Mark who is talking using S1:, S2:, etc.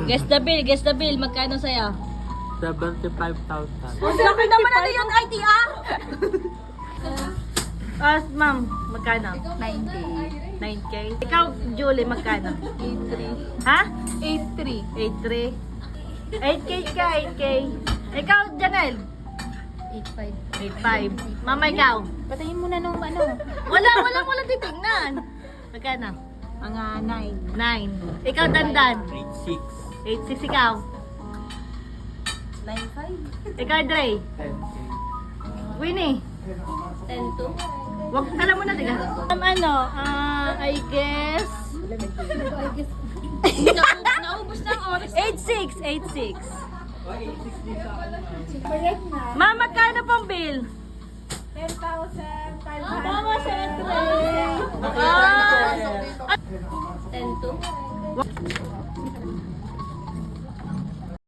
S1: Guess the bill. Magkano sa'yo?
S2: 75,000.
S1: Laki naman ano yung ITR? Ma'am, magkano?
S3: 9K.
S1: 9K. Ikaw, Julie, magkano?
S3: 8.3.
S1: Ha?
S3: 8.3.
S1: 8.3. 8K ka, 8K. Ikaw, Janelle?
S3: 8.5.
S1: 8.5. Mama, ikaw?
S3: Patayin mo na nung ano.
S1: Wala titignan. Magkano?
S3: Mga
S1: 9. Ikaw, Dandan?
S2: 86.
S1: 8.6 ikaw.
S3: 9.5.
S1: Ikaw, Dre? Winnie?
S3: 10.2.
S1: Wag, alam mo na, diga. I guess...
S3: Naubos na ang oras.
S1: 8.6. 8.6. Ma'am, magkano pong bill?
S3: 10,500.
S1: Mama, siyempre.
S3: 10.2.